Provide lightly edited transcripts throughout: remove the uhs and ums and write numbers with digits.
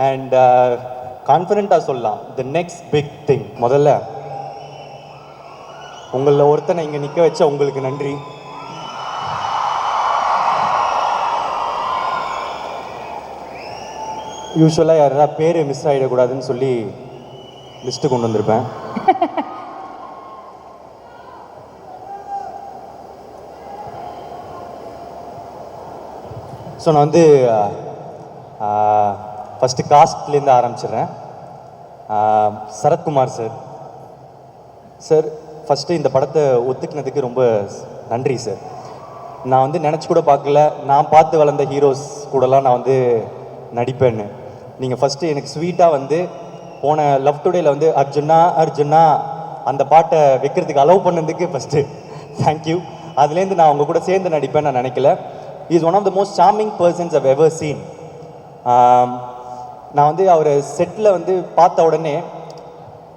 And கான்ஃபிடென்ட்டாக சொல்லலாம் the next big thing. முதல்ல உங்களில் ஒருத்தனை இங்கே நிற்க வச்ச உங்களுக்கு நன்றி. யூஸ்வலாக யாராவது பேர் மிஸ் ஆகிடக்கூடாதுன்னு சொல்லி லிஸ்ட்டு கொண்டு வந்திருப்பேன். ஸோ நான் வந்து ஃபஸ்ட்டு காஸ்ட்லேருந்து ஆரம்பிச்சிடுறேன். சரத்குமார் சார், சார் ஃபஸ்ட்டு இந்த படத்தை ஒத்துக்கினதுக்கு ரொம்ப நன்றி சார். நான் வந்து நினச்சி கூட பார்க்கல, நான் பார்த்து வளர்ந்த ஹீரோஸ் கூடலாம் நான் வந்து நடிப்பேன்னு. நீங்கள் ஃபஸ்ட்டு எனக்கு ஸ்வீட்டாக வந்து போன லவ் டுடேயில் வந்து அர்ஜுனா அர்ஜுனா அந்த பாட்டை வைக்கிறதுக்கு அலோவ் பண்ணதுக்கு ஃபஸ்ட்டு தேங்க்யூ. அதுலேருந்து நான் உங்கள் கூட சேர்ந்து நடிப்பேன்னு நான் நினைக்கல. Is one of the most charming persons I've ever seen. நான் வந்து அவரை செட்டில் வந்து பார்த்த உடனே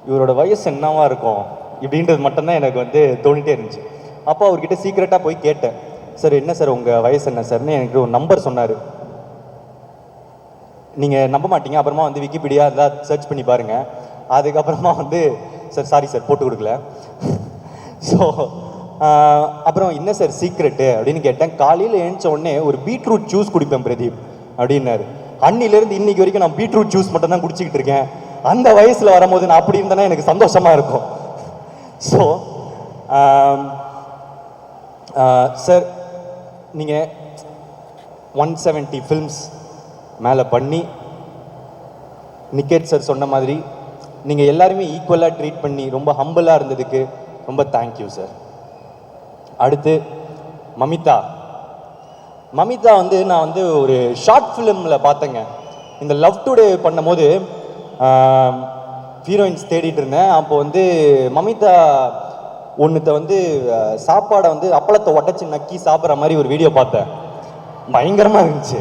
இவரோட வயசு என்னவா இருக்கும் இப்படின்றது மட்டும்தான் எனக்கு வந்து தோணிட்டே இருந்துச்சு. அப்போ அவர்கிட்ட சீக்கிரட்டாக போய் கேட்டேன், சார் என்ன சார் உங்கள் வயசு என்ன சார்னு. எனக்கு ஒரு நம்பர் சொன்னார். நீங்கள் நம்ப மாட்டீங்க, அப்புறமா வந்து விக்கிபீடியா இதெல்லாம் சர்ச் பண்ணி பாருங்கள். அதுக்கப்புறமா வந்து சார் சாரி சார் போட்டு கொடுக்கல. ஸோ அப்புறம் என்ன சார் சீக்ரெட்டு அப்படின்னு கேட்டேன். காலையில் எழுந்த உடனே ஒரு பீட்ரூட் ஜூஸ் குடிப்பேன் பிரதீப் அப்படின்னாரு. அன்னிலேருந்து இன்னைக்கு வரைக்கும் நான் பீட்ரூட் ஜூஸ் மட்டும் தான் குடிச்சிக்கிட்டு இருக்கேன். அந்த வயசில் வரும்போது நான் அப்படி இருந்தேன்னா எனக்கு சந்தோஷமாக இருக்கும். ஸோ சார் நீங்கள் 170 ஃபில்ம்ஸ் மேலே பண்ணி நிக்கேட் சார் சொன்ன மாதிரி நீங்கள் எல்லாருமே ஈக்குவலாக ட்ரீட் பண்ணி ரொம்ப ஹம்பிளாக இருந்ததுக்கு ரொம்ப தேங்க்யூ சார். அடுத்து மமிதா. மமிதா வந்து நான் வந்து ஒரு ஷார்ட் ஃபிலிமில் பார்த்தேங்க. இந்த லவ் டுடே பண்ணும் போது ஹீரோயின்ஸ் தேடிட்டு இருந்தேன். அப்போ வந்து மமிதா ஒன்றுத்த வந்து சாப்பாடை வந்து அப்பளத்தை உடச்சி நக்கி சாப்பிட்ற மாதிரி ஒரு வீடியோ பார்த்தேன். பயங்கரமாக இருந்துச்சு.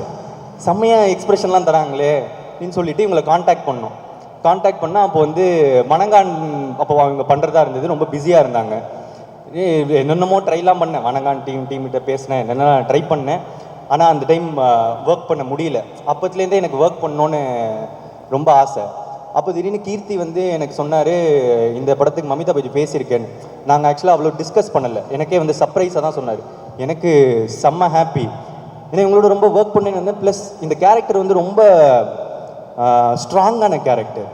செம்மையாக எக்ஸ்பிரஷன்லாம் தராங்களே அப்படின்னு சொல்லிட்டு இவங்களை காண்டாக்ட் பண்ணோம். காண்டாக்ட் பண்ணால் அப்போ வந்து மணங்கான் அப்போ அவங்க பண்ணுறதா இருந்தது, ரொம்ப பிஸியாக இருந்தாங்க. என்னென்னமோ ட்ரைலாம் பண்ணேன், வணங்கான் டீம்கிட்ட பேசினேன், என்னென்ன ட்ரை பண்ணேன். ஆனால் அந்த டைம் ஒர்க் பண்ண முடியல. அப்போத்துலேருந்தே எனக்கு ஒர்க் பண்ணோன்னு ரொம்ப ஆசை. அப்போ திடீர்னு கீர்த்தி வந்து எனக்கு சொன்னார், இந்த படத்துக்கு மமிதா பற்றி பேசியிருக்கேன்னு. நாங்கள் ஆக்சுவலாக அவ்வளோ டிஸ்கஸ் பண்ணலை, எனக்கே வந்து சர்ப்ரைஸாக தான் சொன்னார். எனக்கு செம்ம ஹாப்பி, ஏன்னா இவங்களோட ரொம்ப ஒர்க் பண்ணேன்னு வந்தேன். ப்ளஸ் இந்த கேரக்டர் வந்து ரொம்ப ஸ்ட்ராங்கான கேரக்டர்.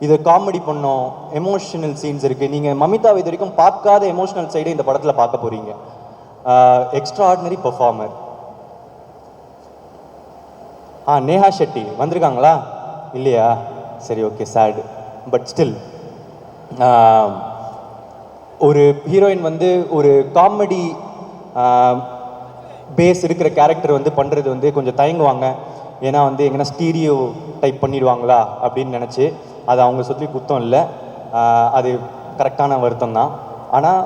இது காமெடி பண்ணோம், எமோஷனல் சீன்ஸ் இருக்குது. நீங்கள் மமிதாவை இது வரைக்கும் பார்க்காத எமோஷனல் சைடு இந்த படத்தில் பார்க்க போகிறீங்க. Extra ordinary performer. Neha Shetty வந்திருக்காங்களா இல்லையா? சரி, ஓகே, சேடு. பட் ஸ்டில் ஒரு ஹீரோயின் வந்து ஒரு காமெடி பேஸ் இருக்கிற கேரக்டர் வந்து பண்ணுறது வந்து கொஞ்சம் தயங்குவாங்க. ஏன்னா வந்து எங்கன்னா ஸ்டீரியோ டைப் பண்ணிடுவாங்களா அப்படின்னு நினச்சி. அது அவங்க சொல்லி குத்தம் இல்லை, அது கரெக்டான வருத்தம் தான். ஆனால்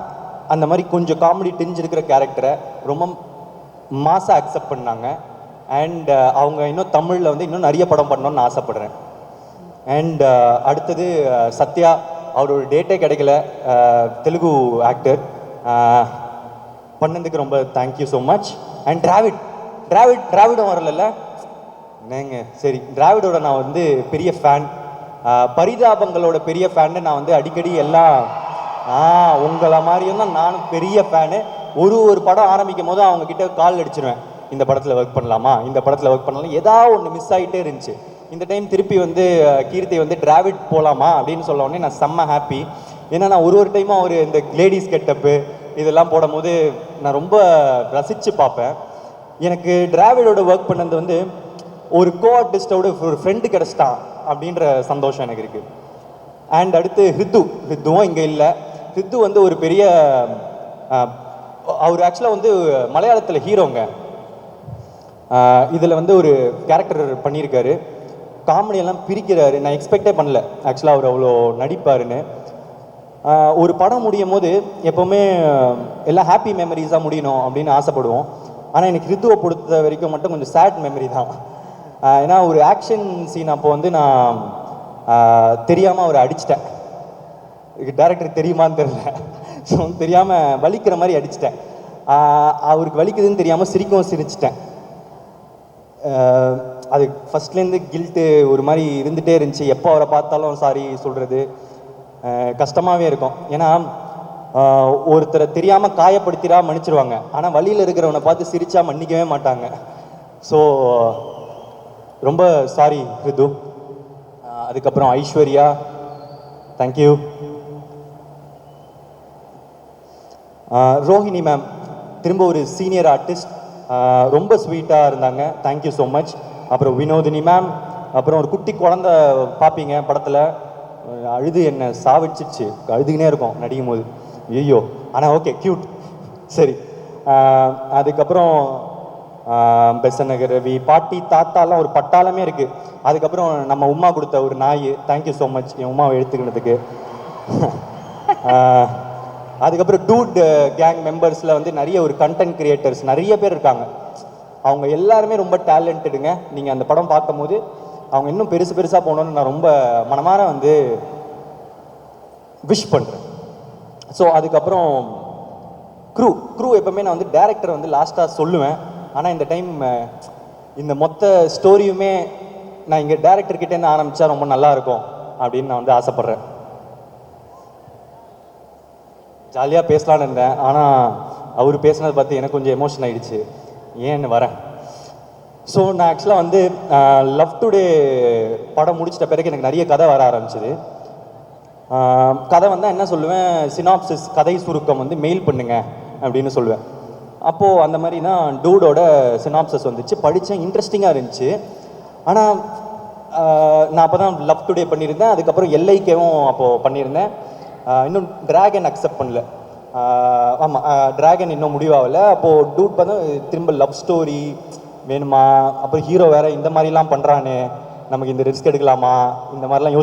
அந்த மாதிரி கொஞ்சம் காமெடி தெரிஞ்சிருக்கிற கேரக்டரை ரொம்ப மாசாக அக்செப்ட் பண்ணாங்க. அண்ட் அவங்க இன்னும் தமிழில் வந்து இன்னும் நிறைய படம் பண்ணணும்னு ஆசைப்பட்றேன். அண்ட் அடுத்தது சத்யா, அவரோட டேட்டே கிடைக்கல, தெலுங்கு ஆக்டர், பண்ணதுக்கு ரொம்ப தேங்க்யூ ஸோ மச். அண்ட் டிராவிடும் வரல என்னங்க? சரி, டிராவிடோட நான் வந்து பெரிய ஃபேன், பரிதாபங்களோட பெரிய ஃபேன்னு. நான் வந்து அடிக்கடி எல்லாம் உங்களை மாதிரியும் தான் நானும் பெரிய ஃபேனு. ஒரு படம் ஆரம்பிக்கும் போது அவங்கக்கிட்ட கால் அடிச்சிருவேன், இந்த படத்தில் ஒர்க் பண்ணலாமா, இந்த படத்தில் ஒர்க் பண்ணலாம். ஏதாவது ஒன்று மிஸ் ஆகிட்டே இருந்துச்சு. இந்த டைம் திருப்பி வந்து கீர்த்தி வந்து டிராவிட் போகலாமா அப்படின்னு சொல்ல உடனே நான் செம்ம ஹாப்பி. ஏன்னா நான் ஒரு டைமும் அவர் இந்த லேடிஸ் கெட்டப்பு இதெல்லாம் போடும் போது நான் ரொம்ப ரசித்து பார்ப்பேன். எனக்கு டிராவிடோட ஒர்க் பண்ணது வந்து ஒரு கோ-ஆர்டிஸ்டோட ஒரு ஃப்ரெண்டு கிடச்சிட்டான் அப்படின்ற சந்தோஷம் எனக்கு இருக்குது. அண்ட் அடுத்து ஹித்துவும் இங்கே இல்லை. ஹித்து வந்து ஒரு பெரிய அவர் ஆக்சுவலாக வந்து மலையாளத்தில் ஹீரோங்க. இதில் வந்து ஒரு கேரக்டர் பண்ணியிருக்காரு, காமெடியெல்லாம் பிரிக்கிறாரு. நான் எக்ஸ்பெக்டே பண்ணல ஆக்சுவலாக அவர் அவ்வளோ நடிப்பாருன்னு. ஒரு படம் முடியும் போது எப்போவுமே எல்லாம் ஹாப்பி மெமரிஸாக முடியணும் அப்படின்னு ஆசைப்படுவோம். ஆனால் எனக்கு ஹித்துவை பொறுத்த வரைக்கும் மட்டும் கொஞ்சம் சேட் மெமரி தான். ஏன்னா ஒரு ஆக்ஷன் சீன் அப்போ வந்து நான் தெரியாமல் அவரை அடிச்சிட்டேன். டேரக்டருக்கு தெரியுமான்னு தெரியல, ஸோ தெரியாமல் வலிக்கிற மாதிரி அடிச்சிட்டேன். அவருக்கு வலிக்குதுன்னு தெரியாமல் சிரிச்சிட்டேன். அது ஃபஸ்ட்லேருந்து கில்ட்டு ஒரு மாதிரி இருந்துகிட்டே இருந்துச்சு. எப்போ அவரை பார்த்தாலும் சாரி சொல்கிறது கஷ்டமாகவே இருக்கும். ஏன்னா ஒருத்தரை தெரியாமல் காயப்படுத்திடா மன்னிச்சிருவாங்க, ஆனால் வழியில் இருக்கிறவனை பார்த்து சிரிச்சா மன்னிக்கவே மாட்டாங்க. ஸோ ரொம்ப சாரி ரிது. அதுக்கப்புறம் ஐஸ்வர்யா, தேங்க்யூ. ரோஹிணி மேம் திரும்ப ஒரு சீனியர் ஆர்டிஸ்ட், ரொம்ப ஸ்வீட்டாக இருந்தாங்க, தேங்க்யூ ஸோ மச். அப்புறம் வினோதினி மேம், அப்புறம் ஒரு குட்டி குழந்த பார்ப்பீங்க படத்தில், அழுது என்னை சாவிச்சிச்சு, அழுதுகினே இருக்கும் நடிக்கும் போது, ஐயோ. ஆனால் ஓகே க்யூட், சரி. அதுக்கப்புறம் பெசநகர் ரவி, பாட்டி தாத்தாலாம் ஒரு பட்டாளமே இருக்குது. அதுக்கப்புறம் நம்ம உமா கொடுத்த ஒரு நாய், தேங்க்யூ ஸோ மச் என் உமாவை எடுத்துக்கினதுக்கு. அதுக்கப்புறம் டூட் கேங் மெம்பர்ஸில் வந்து நிறைய ஒரு கண்டென்ட் கிரியேட்டர்ஸ் நிறைய பேர் இருக்காங்க. அவங்க எல்லாருமே ரொம்ப டேலண்டடுங்க. நீங்கள் அந்த படம் பார்க்கும்போது அவங்க இன்னும் பெருசு பெருசாக போகணுன்னு நான் ரொம்ப மனமார வந்து விஷ் பண்ணுறேன். ஸோ அதுக்கப்புறம் க்ரூ எப்போவுமே நான் வந்து டேரக்டரை வந்து லாஸ்ட்டாக சொல்லுவேன். ஆனால் இந்த டைம் இந்த மொத்த ஸ்டோரியுமே நான் இங்கே டேரக்டர்கிட்டேருந்து ஆரம்பித்தா ரொம்ப நல்லாயிருக்கும் அப்படின்னு நான் வந்து ஆசைப்பட்றேன். ஜாலியாக பேசலான்னு இருந்தேன், ஆனால் அவர் பேசுனதை பார்த்து எனக்கு கொஞ்சம் எமோஷன் ஆகிடுச்சு, ஏன்னு வரேன். ஸோ நான் ஆக்சுவலாக வந்து லவ் டுடே படம் முடிச்சிட்ட பிறகு எனக்கு நிறைய கதை வர ஆரம்பிச்சிது. கதை வந்தால் என்ன சொல்லுவேன், சினாப்சிஸ் கதை சுருக்கம் வந்து மெயில் பண்ணுங்க அப்படின்னு சொல்லுவேன். அப்போது அந்த மாதிரி தான் டூடோட சினாப்சிஸ் வந்துச்சு, படித்தேன், இன்ட்ரெஸ்டிங்காக இருந்துச்சு. ஆனால் நான் அப்போ தான் லவ் டுடே பண்ணியிருந்தேன், அதுக்கப்புறம் எல்ஐகேவும் அப்போது பண்ணியிருந்தேன். இன்னும் டிராகன் அக்செப்ட் பண்ணல. ஆமாம், டிராகன் இன்னும் முடிவாகலை. அப்போது டூட் பார்த்தா திரும்ப லவ் ஸ்டோரி வேணுமா, அப்புறம் ஹீரோ வேறு இந்த மாதிரிலாம் பண்ணுறானே, நமக்கு இந்த ரிஸ்க் எடுக்கலாமா, இந்த மாதிரிலாம்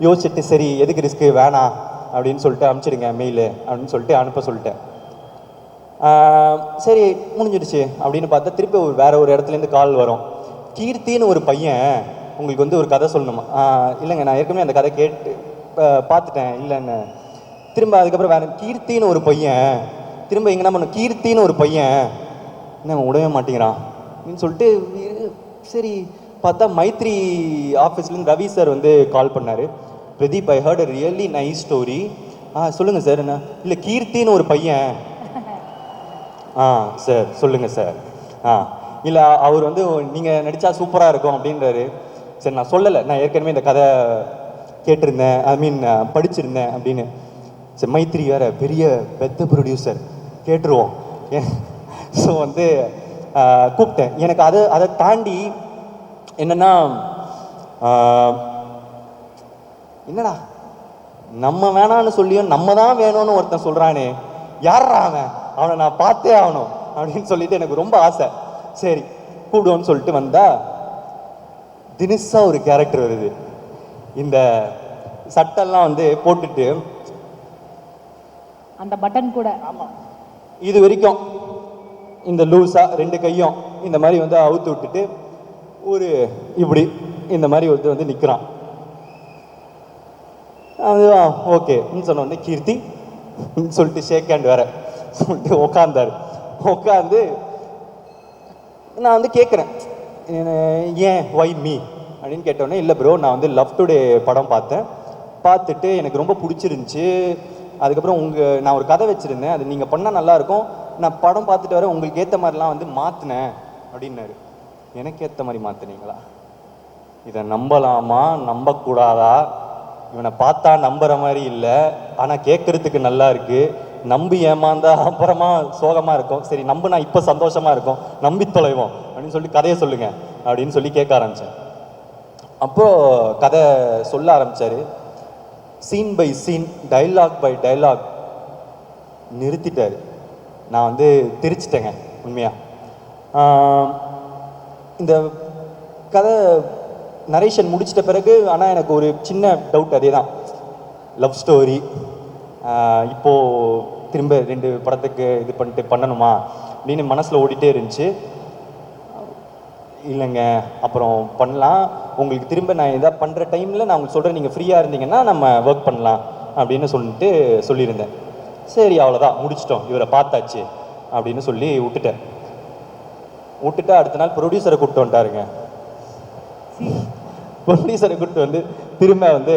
யோசிச்சுட்டு சரி எதுக்கு ரிஸ்க்கு வேணாம் அப்படின்னு சொல்லிட்டு அனுப்பிச்சிடுங்க மெயிலு அப்படின்னு சொல்லிட்டு அனுப்ப சொல்லிட்டேன். சரி முடிஞ்சிடுச்சு அப்படின்னு பார்த்தா திருப்பி வேற ஒரு இடத்துலேருந்து கால் வரும். கீர்த்தின்னு ஒரு பையன் உங்களுக்கு வந்து ஒரு கதை சொல்லணுமா? இல்லைங்க, நான் ஏற்கனவே அந்த கதை கேட்டு பார்த்துட்டேன், இல்லைன்னு. திரும்ப அதுக்கப்புறம் வேற கீர்த்தின்னு ஒரு பையன், திரும்ப எங்கன்னா பண்ண கீர்த்தின்னு ஒரு பையன் என்ன விடவே மாட்டேங்கிறான் அப்படின்னு சொல்லிட்டு சரி பார்த்தா மைத்ரி ஆஃபீஸ்லேருந்து ரவி சார் வந்து கால் பண்ணார். Pradeep, I heard a really nice story. சொல்லுங்கள் சார். என்ன இல்லை கீர்த்தின்னு ஒரு பையன். சார் சொல்லுங்கள் சார். இல்லை அவர் வந்து நீங்கள் நடித்தா சூப்பராக இருக்கும் அப்படின்றாரு. சரி நான் சொல்லலை, நான் ஏற்கனவே இந்த கதை கேட்டிருந்தேன், ஐ மீன் படிச்சிருந்தேன் அப்படின்னு. சரி மைத்ரி வேறு பெரிய பெத்த ப்ரொடியூசர், கேட்டுருவோம். ஸோ வந்து கூப்பிட்டேன். எனக்கு அதை தாண்டி என்னென்னா, என்னடா நம்ம வேணான்னு சொல்லியும் நம்ம தான் வேணும்னு ஒருத்தன் சொல்கிறானே, யாரா அவனை நான் பார்த்தே ஆகணும் அப்படின்னு சொல்லிட்டு எனக்கு ரொம்ப ஆசை. சரி கூப்பிடுவோன்னு சொல்லிட்டு வந்தா தினசா ஒரு கேரக்டர் வருது. இந்த சட்டெல்லாம் வந்து போட்டுட்டு அந்த பட்டன் கூட, ஆமாம், இது வரைக்கும் இந்த லூஸா ரெண்டு கையும் இந்த மாதிரி வந்து அவுத்து விட்டுட்டு ஒரு இப்படி இந்த மாதிரி ஒருத்தர் வந்து நிற்கிறான். அதுதான் ஓகேன்னு சொன்ன உடனே கீர்த்தி சொல்லிட்டு ஷேக் ஹேண்ட் வேற சொல்லிட்டு உட்காந்து நான் வந்து கேட்குறேன், ஏன் ஒய் மீ அப்படின்னு கேட்டோடனே, இல்லை ப்ரோ நான் வந்து லவ் டுடே படம் பார்த்துட்டு எனக்கு ரொம்ப பிடிச்சிருந்துச்சி. அதுக்கப்புறம் நான் ஒரு கதை வச்சுருந்தேன், அது நீங்கள் பண்ணால் நல்லாயிருக்கும், நான் படம் பார்த்துட்டு வர உங்களுக்கு ஏற்ற மாதிரிலாம் வந்து மாற்றினேன் அப்படின்னாரு. எனக்கு ஏற்ற மாதிரி மாற்றினீங்களா? இதை நம்பலாமா நம்பக்கூடாதா? இவனை பார்த்தா நம்புகிற மாதிரி இல்லை, ஆனால் கேட்குறதுக்கு நல்லா இருக்குது. நம்பி ஏமாந்தா அப்புறமா சோகமாக இருக்கும். சரி நம்புனா இப்போ சந்தோஷமாக இருக்கும், நம்பி தொலைவோம் அப்படின்னு சொல்லி கதையை சொல்லுங்கள் அப்படின்னு சொல்லி கேட்க ஆரம்பித்தேன். அப்போது கதை சொல்ல ஆரம்பித்தார். Scene by scene, dialogue by dialogue நிறுத்திட்டார். நான் வந்து திரிச்சிட்டேங்க உண்மையாக. இந்த கதை நரேஷன் முடிச்சிட்ட பிறகு ஆனால் எனக்கு ஒரு சின்ன டவுட், அதே தான், லவ் ஸ்டோரி இப்போது திரும்ப 2 படத்துக்கு இது பண்ணணுமா அப்படின்னு மனசில் ஓடிட்டே இருந்துச்சு. இல்லைங்க அப்புறம் பண்ணலாம், உங்களுக்கு திரும்ப நான் எதாவது பண்ணுற டைமில் நான் உங்களுக்கு சொல்கிறேன், நீங்கள் ஃப்ரீயாக இருந்தீங்கன்னா நம்ம ஒர்க் பண்ணலாம் அப்படின்னு சொல்லியிருந்தேன். சரி அவ்வளோதான் முடிச்சிட்டோம், இவரை பார்த்தாச்சு அப்படின்னு சொல்லி விட்டுட்டு அடுத்த நாள் ப்ரொடியூசரை கூப்பிட்டு வந்துட்டாருங்க. ப்ரொடியூசரை கூப்பிட்டு வந்து திரும்ப வந்து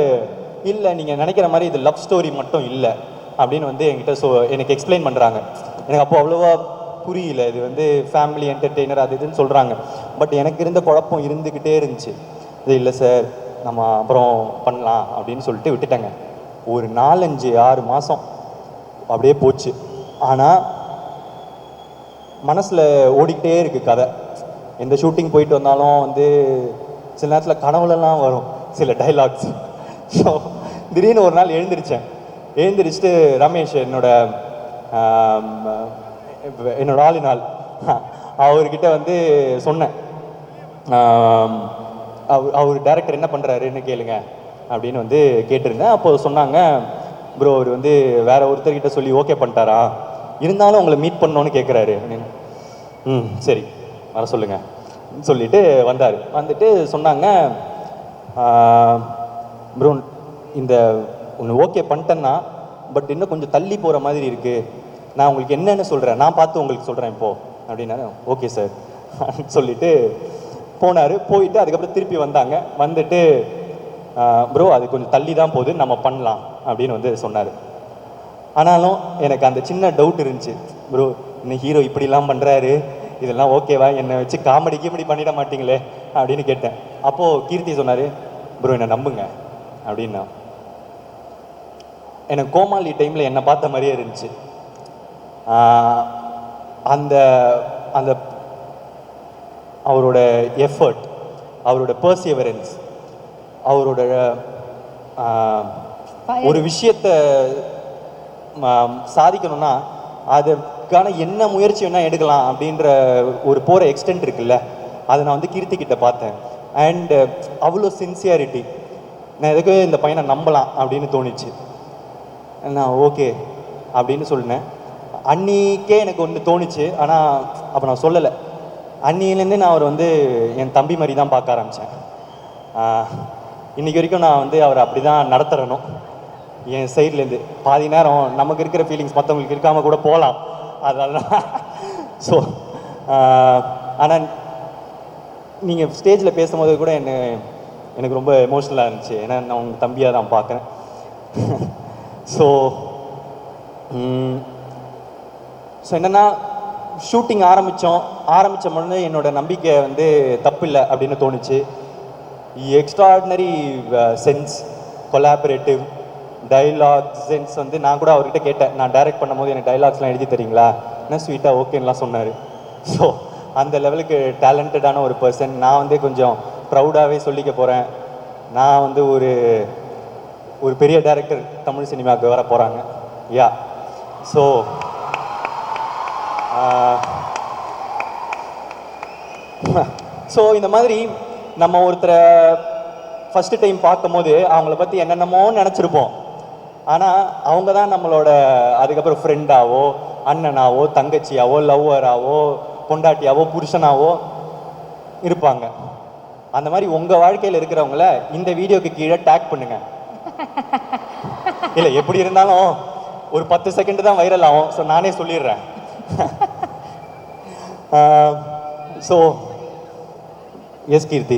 இல்லை நீங்கள் நினைக்கிற மாதிரி இது லவ் ஸ்டோரி மட்டும் இல்லை அப்படின்னு வந்து என்கிட்ட எனக்கு எக்ஸ்பிளைன் பண்ணுறாங்க. எனக்கு அப்போ அவ்வளோவா புரியல. இது வந்து ஃபேமிலி என்டர்டெய்னர் அது இதுன்னு சொல்கிறாங்க. பட் எனக்கு இருந்த குழப்பம் இருந்துக்கிட்டே இருந்துச்சு. இது இல்லை சார் நம்ம அப்புறம் பண்ணலாம் அப்படின்னு சொல்லிட்டு விட்டுட்டேங்க. ஒரு 4-5-6 மாதம் அப்படியே போச்சு. ஆனால் மனசில் ஓடிக்கிட்டே இருக்குது கதை. எந்த ஷூட்டிங் போயிட்டு வந்தாலும் வந்து சில நேரத்தில் கனவுலலாம் வரும் சில டைலாக்ஸ். ஸோ திடீர்னு ஒரு நாள் எழுந்திரிச்சிட்டு ரமேஷ் என்னோட ஆளினால் அவர்கிட்ட வந்து சொன்னேன், அவர் டைரக்டர் என்ன பண்ணுறாருன்னு கேளுங்க அப்படின்னு வந்து கேட்டிருந்தேன். அப்போ சொன்னாங்க, ப்ரோ அவர் வந்து வேற ஒருத்தர்கிட்ட சொல்லி ஓகே பண்ணிட்டாரா, இருந்தாலும் உங்களை மீட் பண்ணோன்னு கேட்குறாரு அப்படின்னு. சரி வர சொல்லுங்க சொல்லிட்டு வந்தார். வந்துட்டு சொன்னாங்க, ப்ரோ இந்த ஒன்று ஓகே பண்ணிட்டேன்னா பட் இன்னும் கொஞ்சம் தள்ளி போகிற மாதிரி இருக்குது, நான் உங்களுக்கு என்னென்னு சொல்கிறேன், நான் பார்த்து உங்களுக்கு சொல்கிறேன் இப்போது அப்படின்னா. ஓகே சார் சொல்லிவிட்டு போனார். போயிட்டு அதுக்கப்புறம் திருப்பி வந்தாங்க. வந்துட்டு ப்ரோ அது கொஞ்சம் தள்ளி தான் போகுது, நம்ம பண்ணலாம் அப்படின்னு வந்து சொன்னார். ஆனாலும் எனக்கு அந்த சின்ன டவுட் இருந்துச்சு, ப்ரோ இன்னும் ஹீரோ இப்படிலாம் பண்ணுறாரு, இதெல்லாம் ஓகேவா, என்னை வச்சு காமெடி பண்ணிட மாட்டீங்களே அப்படின்னு கேட்டேன். அப்போது கீர்த்தி சொன்னார், ப்ரோ என்னை நம்புங்க அப்படின்னா. எனக்கு கோமாளி டைமில் என்னை பார்த்த மாதிரியே இருந்துச்சு. அந்த அந்த அவரோட எஃபர்ட், அவரோட பர்சிவரன்ஸ், அவரோட ஒரு விஷயத்தை சாதிக்கணும்னா அதுக்கான என்ன முயற்சி வேணால் எடுக்கலாம் அப்படின்ற ஒரு போகிற எக்ஸ்டென்ட் இருக்குல்ல, அதை நான் வந்து கீர்த்தி கிட்ட பார்த்தேன். அண்டு அவ்வளோ சின்சியாரிட்டி, நான் எதுக்கு இந்த பையனை நம்பலாம் அப்படின்னு தோணுச்சு. நான் ஓகே அப்படின்னு சொன்னேன். அன்னிக்கே எனக்கு ஒன்று தோணுச்சு, ஆனால் அப்போ நான் சொல்லலை. அன்னிலேருந்தே நான் அவர் வந்து என் தம்பி மாதிரி தான் பார்க்க ஆரம்பித்தேன். இன்றைக்கி வரைக்கும் நான் வந்து அவரை அப்படி தான் நடத்துகிறனும். என் சைட்லேருந்து பாதி நேரம் நமக்கு இருக்கிற ஃபீலிங்ஸ் மற்றவங்களுக்கு இருக்காமல் கூட போகலாம், அதெல்லாம். ஸோ ஆனால் நீங்கள் ஸ்டேஜில் பேசும்போது கூட எனக்கு ரொம்ப எமோஷ்னலாக இருந்துச்சு. ஏன்னா நான் உங்கள் தம்பியாக தான் பார்க்குறேன். ஸோ என்னென்னா ஷூட்டிங் ஆரம்பித்த முன்னே என்னோடய நம்பிக்கை வந்து தப்பு இல்லை அப்படின்னு தோணுச்சு. Extraordinary sense, collaborative dialogue sense வந்து நான் கூட அவர்கிட்ட கேட்டேன், நான் டைரக்ட் பண்ணும்போது எனக்கு டைலாக்ஸ்லாம் எழுதி தரீங்களா, என்ன ஸ்வீட்டாக ஓகேன்னெலாம் சொன்னார். ஸோ அந்த லெவலுக்கு டேலண்டடான ஒரு பர்சன். நான் வந்து கொஞ்சம் ப்ரௌடாகவே சொல்லிக்க போகிறேன், நான் வந்து ஒரு பெரிய டைரக்டர் தமிழ் சினிமாவுக்கு வர போகிறாங்க. யா ஸோ இந்த மாதிரி நம்ம ஒருத்தரை ஃபஸ்ட்டு டைம் பார்க்கும் போது அவங்கள பற்றி என்னென்னமோ நினச்சிருப்போம். ஆனால் அவங்க தான் நம்மளோட அதுக்கப்புறம் ஃப்ரெண்டாவோ, அண்ணனாவோ, தங்கச்சியாவோ, லவ்வராவோ, பொண்டாட்டியாவோ, புருஷனாவோ இருப்பாங்க. அந்த மாதிரி உங்கள் வாழ்க்கையில் இருக்கிறவங்கள இந்த வீடியோக்கு கீழே டேக் பண்ணுங்க. இல்லை எப்படி இருந்தாலும் ஒரு 10 செகண்ட் தான் வைரல் ஆகும். ஸோ நானே சொல்லிடுறேன். ஸோ எஸ் கீர்த்தி,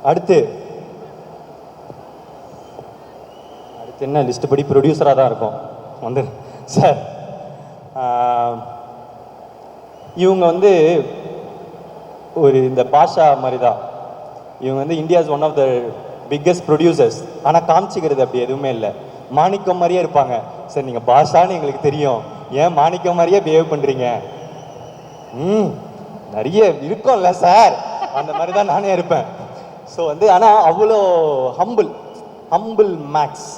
அடுத்து என்ன லிஸ்ட் படி ப்ரொடியூசராக தான் இருக்கும் வந்து சார். இவங்க வந்து ஒரு இந்த பாஷா மாதிரி தான். இவங்க வந்து India's one of the biggest producers. ஆனால் காமிச்சிக்கிறது அப்படி எதுவுமே இல்லை. மாணிக்கம் மாதிரியே இருப்பாங்க. சார் நீங்கள் பாஷான்னு எங்களுக்கு தெரியும், ஏன் மாணிக்கம் மாதிரியே பிஹேவ் பண்ணுறீங்க? நிறைய இருக்கும்ல சார், அந்த மாதிரி தான் நானே இருப்பேன். ஸோ வந்து ஆனால் அவ்வளோ ஹம்பிள் மேக்ஸ்.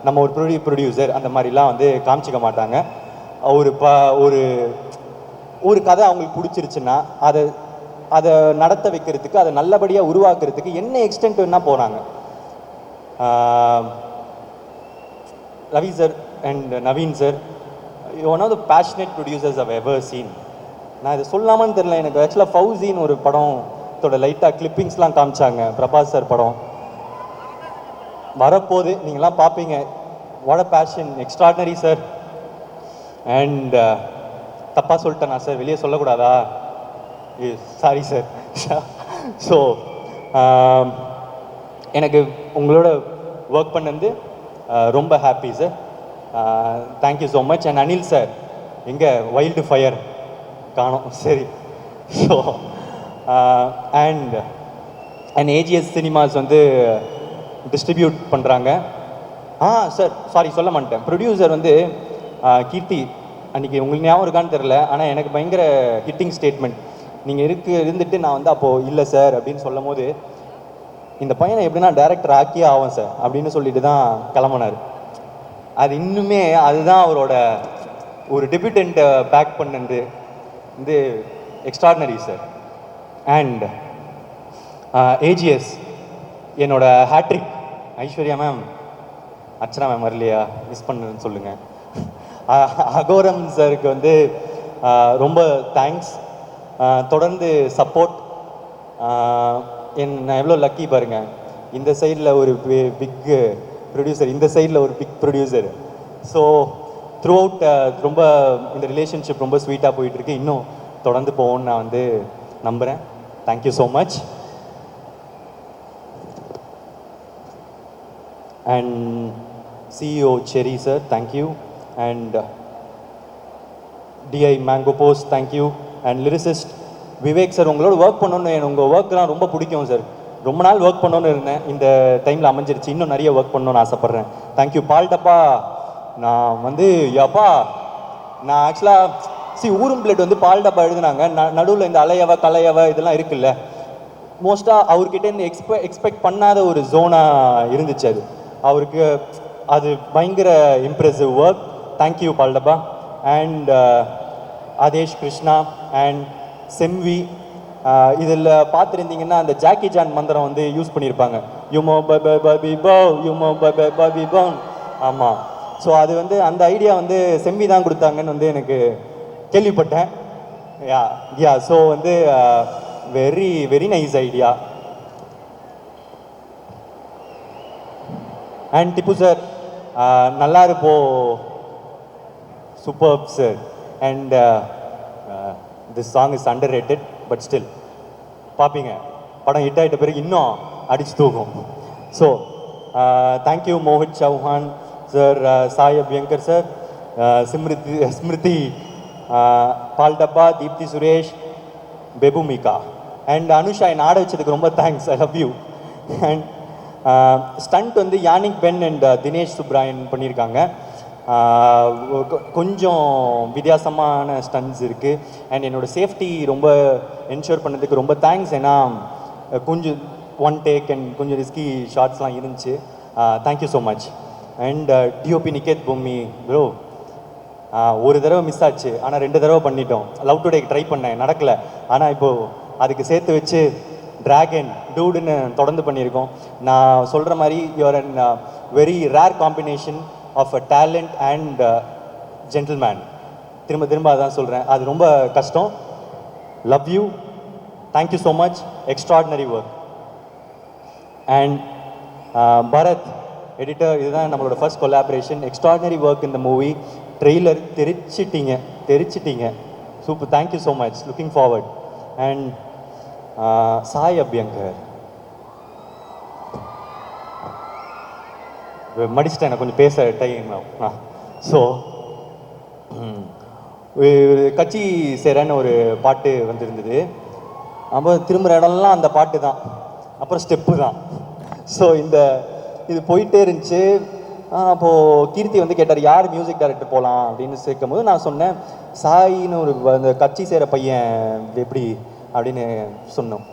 நம்ம ஒரு ப்ரொடியூசர் அந்த மாதிரிலாம் வந்து காமிச்சிக்க மாட்டாங்க. ஒரு கதை அவங்களுக்கு பிடிச்சிருச்சுன்னா அதை நடத்த வைக்கிறதுக்கு, அதை நல்லபடியாக உருவாக்குறதுக்கு என்ன எக்ஸ்டென்ட் வேணால் போகிறாங்க. Ravi sir and Naveen sir, one of the passionate producers I've ever seen. நான் இதை சொல்லாமான்னு தெரியல, எனக்கு ஆக்சுவலாக ஃபவுசின்னு ஒரு படத்தோட லைட்டாக கிளிப்பிங்ஸ்லாம் காமிச்சாங்க. பிரபாஸ் சார் படம் வரப்போது, நீங்களாம் பார்ப்பீங்க. What a fashion, extraordinary sir. And தப்பாக சொல்லிட்டேனா சார், வெளியே சொல்லக்கூடாதா? Sorry sir. ஸோ எனக்கு உங்களோட ஒர்க் பண்ணது ரொம்ப happy sir. Thank you so much. And Anil sir எங்கே வைல்டு ஃபயர் காணோம். சரி. ஸோ அண்ட் ஏஜிஎஸ் சினிமாஸ் வந்து டிஸ்ட்ரிபியூட் பண்ணுறாங்க. சார் சாரி சொல்ல மாட்டேன். ப்ரொடியூசர் வந்து கீர்த்தி, அன்றைக்கி உங்களுக்கு ஞாபகம் இருக்கான்னு தெரில, ஆனால் எனக்கு பயங்கர ஹிட்டிங் ஸ்டேட்மெண்ட். நீங்கள் இருந்துட்டு நான் வந்து அப்போது இல்லை சார் அப்படின்னு சொல்லும் போது, இந்த பையனை எப்படின்னா டைரக்டர் ஆக்கியே ஆகும் சார் அப்படின்னு சொல்லிட்டு தான் கிளம்பினார். அது இன்னுமே அதுதான் அவரோட ஒரு டெபியூட்டண்ட்டை பேக் பண்ணது வந்து எக்ஸ்ட்ராடினரி சார். அண்ட் ஏஜிஎஸ் என்னோட hat-trick. Aishwarya ma'am, Archana ma'am வரலையா, மிஸ் பண்ணுன்னு சொல்லுங்கள். அகோரம் சாருக்கு வந்து ரொம்ப தேங்க்ஸ். தொடர்ந்து சப்போர்ட். நான் எவ்வளோ லக்கி பாருங்கள். இந்த சைடில் ஒரு பிக் ப்ரொடியூசர், இந்த சைடில் ஒரு big producer. So throughout ரொம்ப இந்த ரிலேஷன்ஷிப் ரொம்ப ஸ்வீட்டாக போயிட்டுருக்கு. இன்னும் தொடர்ந்து போவோன்னு நான் வந்து நம்புகிறேன். Thank you so much. And CEO Cherry sir, thank you. And DI Mango Post, thank you. And lyricist Vivek sir, உங்களோட ஒர்க் பண்ணணுன்னு உங்கள் ஒர்க்லாம் ரொம்ப பிடிக்கும் சார். ரொம்ப நாள் ஒர்க் பண்ணணுன்னு இருந்தேன், இந்த டைமில் அமைஞ்சிருச்சு. இன்னும் நிறைய ஒர்க் பண்ணணுன்னு ஆசைப்பட்றேன். தேங்க்யூ. பால் டப்பா, நான் வந்து யப்பா நான் ஆக்சுவலாக ஊரும் பிளேட் வந்து பால் டப்பா எழுதுனாங்க. நடுவில் இந்த அலையவ கலையவ இதெல்லாம் இருக்குல்ல, மோஸ்ட்டாக அவர்கிட்ட எக்ஸ்பெக்ட் பண்ணாத ஒரு ஜோனாக இருந்துச்சு அது. அவருக்கு அது பயங்கர impressive work. Thank you Paal Dabba. And Adesh Krishna and Semvi, இதில் பார்த்துருந்தீங்கன்னா அந்த ஜாக்கி ஜான் மந்திரம் வந்து யூஸ் பண்ணியிருப்பாங்க. யுமோ பபி பவ், யுமோ பபி பவ். ஆமாம். ஸோ அது வந்து அந்த ஐடியா வந்து செம்வி தான் கொடுத்தாங்கன்னு வந்து எனக்கு கேள்விப்பட்டேன். யா ஸோ வந்து very very nice idea. And Tippu sir, நல்லா இருப்போ, super sir. And this song is underrated, but still பார்ப்பீங்க, படம் ஹிட் ஆகிட்ட பிறகு இன்னும் அடிச்சு தூக்கும். So thank you Mohit Chauhan sir, Sai Abhyankar sir, Smriti Paal Dabba, Deepthi Suresh, பெபுமிகா அண்ட் அனுஷா என்னை ஆட வச்சதுக்கு ரொம்ப thanks. I love you. And stunt வந்து Yannick Ben and Dinesh Subbarayan பண்ணியிருக்காங்க. கொஞ்சம் வித்தியாசமான ஸ்டண்ட்ஸ் இருக்குது. அண்ட் என்னோடய சேஃப்டி ரொம்ப என்ஷூர் பண்ணதுக்கு ரொம்ப தேங்க்ஸ். ஏன்னா கொஞ்சம் ஒன் டேக் அண்ட் கொஞ்சம் ரிஸ்கி ஷார்ட்ஸ்லாம் இருந்துச்சு. Thank you so much. And DOP Niketh Bommi bro, ஒரு தடவை மிஸ் ஆச்சு, ஆனால் 2 தடவை பண்ணிட்டோம். லவ் டுடே ட்ரை பண்ணேன், நடக்கலை. ஆனால் இப்போது அதுக்கு சேர்த்து வச்சு ட்ராகன் டூடுன்னு தொடர்ந்து பண்ணியிருக்கோம். நான் சொல்கிற மாதிரி you are an very rare combination of a talent and gentleman. திரும்ப திரும்ப அதான் சொல்கிறேன், அது ரொம்ப கஷ்டம். Love you. Thank you so much. Extraordinary work. And Bharath editor, இதுதான் நம்மளோட ஃபர்ஸ்ட் கொலாபரேஷன். எக்ஸ்ட்ராடினரி ஒர்க் இந்த மூவி. ட்ரெய்லர் தெரிச்சிட்டிங்க. Super. Thank you so much. Looking forward. And Sai Abhyankar, மடிச்சிட்டேன், எனக்கு கொஞ்சம் பேச டைம். ஸோ கட்சி சேரன்னு ஒரு பாட்டு வந்திருந்தது. அப்போ திரும்புகிற இடம்லாம் அந்த பாட்டு தான், அப்புறம் ஸ்டெப்பு தான். ஸோ இது போயிட்டே இருந்துச்சு. அப்போது கீர்த்தி வந்து கேட்டார், யார் மியூசிக் டைரக்டர் போகலாம் அப்படின்னு சேர்க்கும் போது நான் சொன்னேன், சாயின்னு ஒரு அந்த கட்சி சேர பையன் எப்படி அப்படின்னு சொன்னோம்.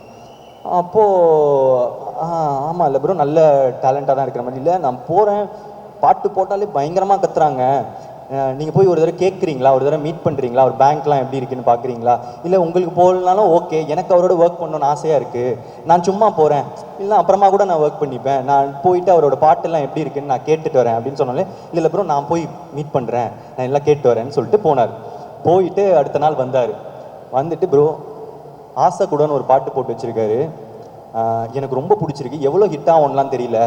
அப்போது ஆமாம் இல்லை ப்ரோ, நல்ல டேலண்டாக தான் இருக்கிற மாதிரி. இல்லை, நான் போகிறேன், பாட்டு போட்டாலே பயங்கரமாக கத்துறாங்க, நீங்கள் போய் ஒரு தடவை கேட்குறீங்களா, ஒரு தடவை மீட் பண்ணுறீங்களா, ஒரு பேங்க்லாம் எப்படி இருக்குன்னு பார்க்குறீங்களா, இல்லை உங்களுக்கு போகலனாலும் ஓகே, எனக்கு அவரோட ஒர்க் பண்ணணும்னு ஆசையாக இருக்குது, நான் சும்மா போகிறேன், இல்லை அப்புறமா கூட நான் ஒர்க் பண்ணிப்பேன், நான் போயிட்டு அவரோட பாட்டெல்லாம் எப்படி இருக்குன்னு நான் கேட்டுட்டு வரேன் அப்படின்னு சொன்னாலே, இல்லை ப்ரோ நான் போய் மீட் பண்ணுறேன், நான் எல்லாம் கேட்டு வரேன்னு சொல்லிட்டு போனார். போயிட்டு அடுத்த நாள் வந்தார். வந்துட்டு ப்ரோ ஆசை கூடன்னு ஒரு பாட்டு போட்டு வச்சுருக்காரு, எனக்கு ரொம்ப பிடிச்சிருக்கு, எவ்வளோ ஹிட் ஆகும்லாம் தெரியல,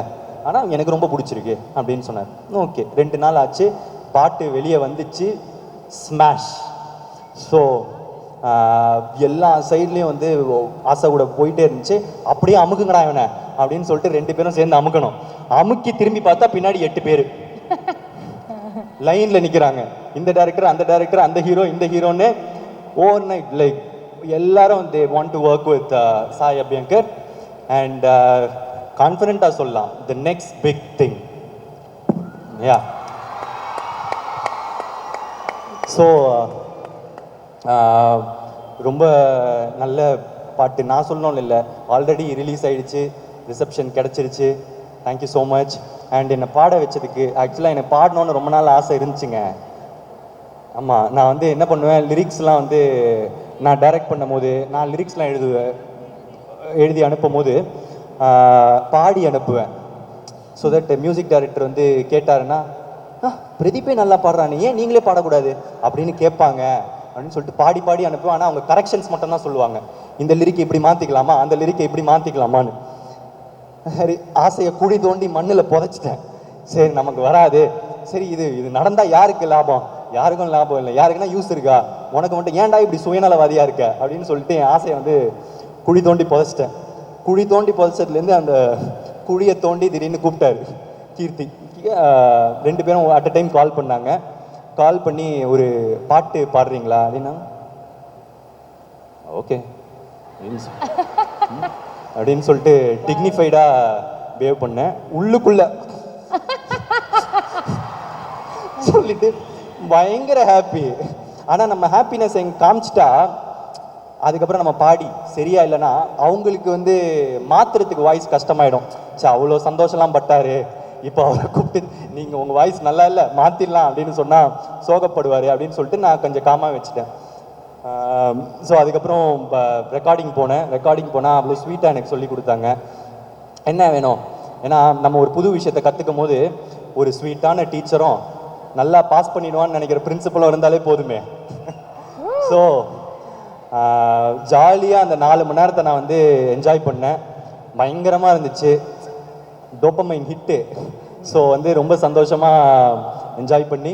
ஆனால் எனக்கு ரொம்ப பிடிச்சிருக்கு அப்படின்னு சொன்னார். ஓகே, 2 நாள் ஆச்சு, பாட்டு வெளியே வந்துச்சு, ஸ்மாஷ். ஸோ எல்லா சைட்லேயும் வந்து ஆசை கூட போயிட்டே இருந்துச்சு. அப்படியே அமுக்குங்கடா இவனை அப்படின்னு சொல்லிட்டு 2 பேரும் சேர்ந்து அமுக்கணும். அமுக்கி திரும்பி பார்த்தா பின்னாடி 8 பேர் லைனில் நிற்கிறாங்க. இந்த டேரக்டர், அந்த டேரக்டர், அந்த ஹீரோ, இந்த ஹீரோன்னு ஓவர் நைட் லைக் எல்லாரும் they want to work with Sai Abhyankar. And கான்ஃபிடென்ட்டாக சொல்லலாம், the next big thing. Yeah so ரொம்ப நல்ல பாட்டு. நான் சொல்லணும்னு இல்லை, ஆல்ரெடி ரிலீஸ் ஆகிடுச்சு, ரிசப்ஷன் கிடச்சிருச்சு. Thank you so much. அண்ட் என்னை பாட வச்சதுக்கு, ஆக்சுவலாக என்னை பாடணுன்னு ரொம்ப நாள் ஆசை இருந்துச்சுங்க. ஆமாம், நான் வந்து என்ன பண்ணுவேன், லிரிக்ஸ்லாம் வந்து நான் டைரக்ட் பண்ணும் போது நான் லிரிக்ஸ்லாம் எழுதி அனுப்பும் போது பாடி அனுப்புவேன். ஸோ தட் மியூசிக் டைரக்டர் வந்து கேட்டாருன்னா, பிரதீப்பே நல்லா பாடுறானே, ஏன் நீங்களே பாடக்கூடாது அப்படின்னு கேட்பாங்க அப்படின்னு சொல்லிட்டு பாடி பாடி அனுப்புவேன். ஆனால் அவங்க கரெக்ஷன்ஸ் மட்டும் தான் சொல்லுவாங்க, இந்த லிரிக்கை இப்படி மாற்றிக்கலாமா, அந்த லிரிக்கை இப்படி மாற்றிக்கலாமான்னு. சரி, ஆசையை குழி தோண்டி மண்ணில் புதைச்சிட்டேன். சரி, நமக்கு வராது. சரி, இது நடந்தால் யாருக்கு லாபம்? யாருக்கும் லாபம் இல்லை. யாருக்குன்னா யூஸ் இருக்கா? உனக்கு மட்டும் ஏன்டா இப்படி சுயநலவாதியாக இருக்க அப்படின்னு சொல்லிட்டு என் ஆசையை வந்து குழி தோண்டி புதைச்சிட்டேன். குழி தோண்டி புதைச்சதுலேருந்து அந்த குழியை தோண்டி திடீர்னு கூப்பிட்டாரு கீர்த்தி. 2 பேரும் அட் அ டைம் கால் பண்ணாங்க. கால் பண்ணி ஒரு பாட்டு பாடுறீங்களா அப்படின்னா, ஓகே அப்படின்னு சொல்லிட்டு டிக்னிஃபைடாக பிஹேவ் பண்ணேன். உள்ளுக்குள்ள சொல்லிட்டு பயங்கர ஹாப்பி. ஆனால் நம்ம ஹாப்பினஸ் எங்க காமிச்சிட்டா அதுக்கப்புறம் நம்ம பாடி சரியா இல்லைன்னா அவங்களுக்கு வந்து மாத்துறதுக்கு வாய்ஸ் கஷ்டமாயிடும். சரி, அவ்வளோ சந்தோஷம்லாம் பட்டாரு, இப்போ அவரை கூப்பிட்டு நீங்கள் உங்கள் வாய்ஸ் நல்லா இல்லை மாற்றிடலாம் அப்படின்னு சொன்னால் சோகப்படுவார் அப்படின்னு சொல்லிட்டு நான் கொஞ்சம் காமாக வச்சுட்டேன். ஸோ அதுக்கப்புறம் ரெக்கார்டிங் போனால் அவ்வளோ ஸ்வீட்டாக எனக்கு சொல்லி கொடுத்தாங்க. என்ன வேணும், ஏன்னா நம்ம ஒரு புது விஷயத்தை கற்றுக்கும் போது ஒரு ஸ்வீட்டான டீச்சரும் நல்லா பாஸ் பண்ணிடுவான்னு நினைக்கிற பிரின்சிபலும் இருந்தாலே போதுமே. ஸோ ஜாலியாக அந்த 4 மணி நேரத்தை நான் வந்து என்ஜாய் பண்ணேன். பயங்கரமாக இருந்துச்சு, டோப்பமைன் ஹிட்டு. ஸோ வந்து ரொம்ப சந்தோஷமாக என்ஜாய் பண்ணி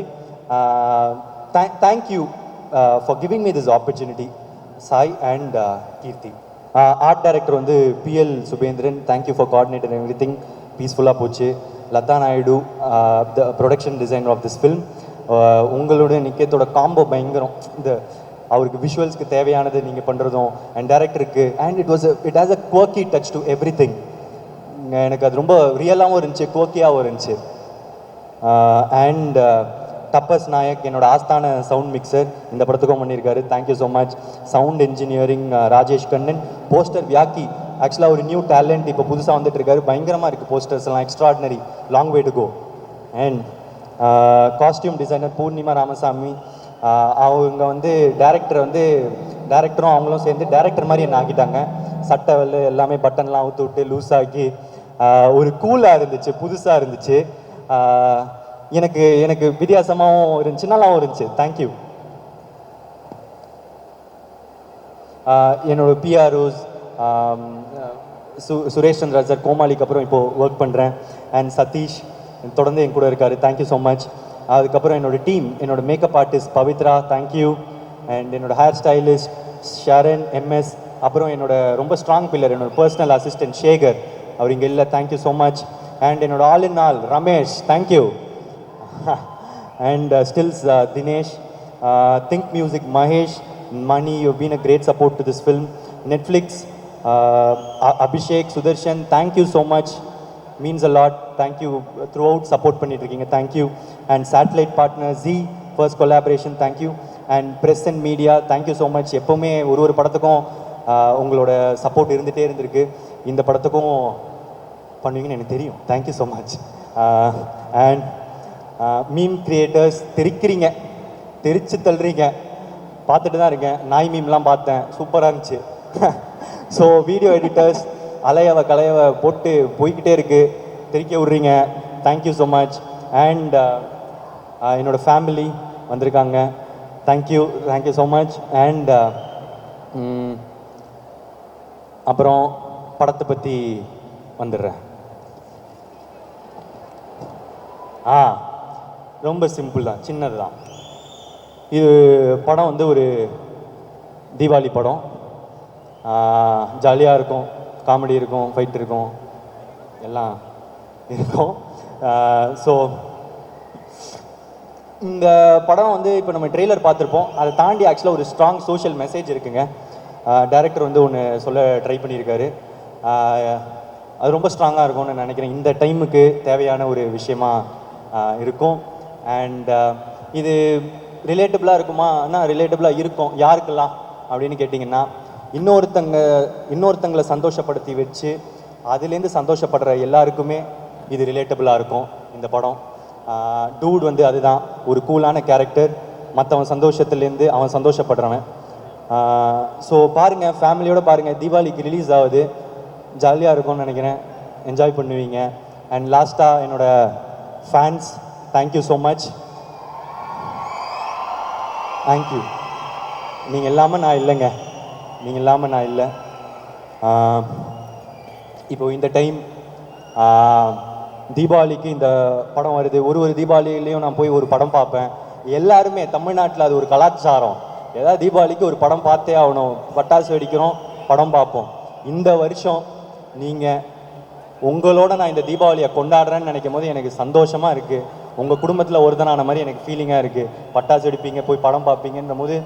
thank you for giving me this opportunity Sai and Keerthi. Art director வந்து PL Subendran, thank you for coordinator everything. பீஸ்ஃபுல்லாக போச்சு. Latha Naidu, the production designer of this film. உங்களுடைய நிக்கத்தோட காம்போ பயங்கரம். இந்த அவருக்கு விஷுவல்ஸ்க்கு தேவையானது நீங்கள் பண்ணுறதும் அண்ட் டேரக்டருக்கு, and it has a quirky touch to everything. எனக்கு அது ரொம்ப ரியலாகவும் இருந்துச்சு, குவர்க்கியாகவும் இருந்துச்சு. அண்ட் தப்பஸ் நாயக், என்னோட ஆஸ்தான சவுண்ட் மிக்சர், இந்த படத்துக்கும் பண்ணியிருக்காரு. Thank you so much. Sound engineering Rajesh Kannan. Poster வியாக்கி, ஆக்சுவலாக ஒரு நியூ டேலண்ட், இப்போ புதுசாக வந்துட்டு இருக்காரு. பயங்கரமாக இருக்குது போஸ்டர்ஸ் எல்லாம், extraordinary, long way to go. And costume designer Poornima Ramasamy, அவங்க வந்து டேரக்டரும் அவங்களும் சேர்ந்து டேரக்டர் மாதிரி என்ன ஆக்கிட்டாங்க. சட்டை வெள்ளை எல்லாமே பட்டன்லாம் அவுத்து விட்டு லூஸ் ஆக்கி ஒரு கூலாக இருந்துச்சு, புதுசாக இருந்துச்சு. எனக்கு வித்தியாசமாகவும் இருந்துச்சு, நல்லாவும் இருந்துச்சு. தேங்க்யூ. என்னோட பிஆர்ஓஸ் சுரேஷ் சந்திரா சார், கோமாளிக்கு அப்புறம் இப்போது ஒர்க் பண்ணுறேன். அண்ட் சதீஷ் தொடர்ந்து என் கூட இருக்கார். Thank you so much. அதுக்கப்புறம் என்னோடய டீம், என்னோட makeup artist Pavithra, thank you. And என்னோடய ஹேர் ஸ்டைலிஸ்ட் ஷரண் MS. அப்புறம் என்னோட ரொம்ப ஸ்ட்ராங் பில்லர், என்னோட பர்சனல் அசிஸ்டன்ட் சேகர், அவர் இங்கே இல்லை. Thank you so much. அண்ட் என்னோட all in all Ramesh, thank you. And stills Dinesh, Think Music Mahesh, Mani, you been a great support to this film. Netflix Abhishek, Sudarshan, thank you so much, means a lot. Thank you, through out support பண்ணிட்டுருக்கீங்க, thank you. And satellite partner Zee, first collaboration, thank you. And press and media, thank you so much. எப்போவுமே ஒரு படத்துக்கும் உங்களோட support இருந்துகிட்டே இருந்திருக்கு. இந்த படத்துக்கும் பண்ணுவீங்கன்னு எனக்கு தெரியும். Thank you so much. And meme creators, தெரிக்கிறீங்க, தெரிச்சு தள்ளுறீங்க, பார்த்துட்டு தான் இருக்கேன். நாய் மீம்லாம் பார்த்தேன், சூப்பராக இருந்துச்சு. ஸோ வீடியோ எடிட்டர்ஸ், அலையவ கலையவ போட்டு போய்கிட்டே இருக்குது, தெரிக்க விட்றீங்க, தேங்க்யூ ஸோ மச். அண்ட் என்னோடய ஃபேமிலி வந்திருக்காங்க, தேங்க்யூ ஸோ மச். அண்ட் அப்புறம் படத்தை பற்றி வந்துடுறேன். ரொம்ப சிம்பிள் தான், சின்னது தான். இது படம் வந்து ஒரு தீபாவளி படம். ஜாலியாக இருக்கும், காமெடி இருக்கும், ஃபைட் இருக்கும், எல்லாம் இருக்கும். ஸோ இந்த படம் வந்து இப்போ நம்ம ட்ரெய்லர் பார்த்துருப்போம். அதை தாண்டி ஆக்சுவலாக ஒரு ஸ்ட்ராங் சோஷியல் மெசேஜ் இருக்குங்க. டைரக்டர் வந்து ஒன்று சொல்ல ட்ரை பண்ணியிருக்காரு. அது ரொம்ப ஸ்ட்ராங்காக இருக்கும்னு நான் நினைக்கிறேன். இந்த டைமுக்கு தேவையான ஒரு விஷயமா இருக்கும். அண்ட் இது ரிலேட்டபிளாக இருக்குமானா ரிலேட்டபிளாக இருக்கும். யாருக்கெல்லாம் அப்படின்னு கேட்டிங்கன்னா, இன்னொருத்தங்களை சந்தோஷப்படுத்தி வச்சு அதுலேருந்து சந்தோஷப்படுற எல்லாருக்குமே இது ரிலேட்டபிளாக இருக்கும் இந்த படம். டூட் வந்து அதுதான், ஒரு கூலான கேரக்டர், மற்றவன் சந்தோஷத்துலேருந்து அவன் சந்தோஷப்படுறவன். ஸோ பாருங்கள், ஃபேமிலியோடு பாருங்கள். தீபாவளிக்கு ரிலீஸ் ஆகுது, ஜாலியாக இருக்கும்னு நினைக்கிறேன், என்ஜாய் பண்ணுவீங்க. அண்ட் லாஸ்ட்டாக என்னோடய fans, thank you so much. Thank you. நீங்கள் இல்லாமல் நான் இல்லைங்க, நீங்கள் இல்லாமல் நான் இல்லை. இப்போது இந்த டைம் தீபாவளிக்கு இந்த படம் வருது. ஒரு தீபாவளிலையும் நான் போய் ஒரு படம் பார்ப்பேன். எல்லாருமே தமிழ்நாட்டில் அது ஒரு கலாச்சாரம். ஏதாவது தீபாவளிக்கு ஒரு படம் பார்த்தே ஆகணும், பட்டாசு வெடிக்கிறோம், படம் பார்ப்போம். இந்த வருஷம் நீங்கள் உங்களோட நான் இந்த தீபாவளியை கொண்டாடுறேன்னு நினைக்கும் போது எனக்கு சந்தோஷமாக இருக்குது. உங்கள் குடும்பத்தில் ஒருத்தனான மாதிரி எனக்கு ஃபீலிங்காக இருக்குது. பட்டாசு வெடிப்பீங்க, போய் படம் பார்ப்பீங்கன்ற போது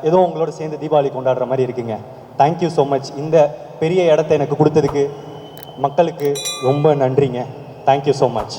ஏதோ உங்களோட சேர்ந்து தீபாவளி கொண்டாடுற மாதிரி இருக்குங்க. Thank you so much. இந்த பெரிய இடத்த எனக்கு கொடுத்ததுக்கு மக்களுக்கு ரொம்ப நன்றிங்க. Thank you so much.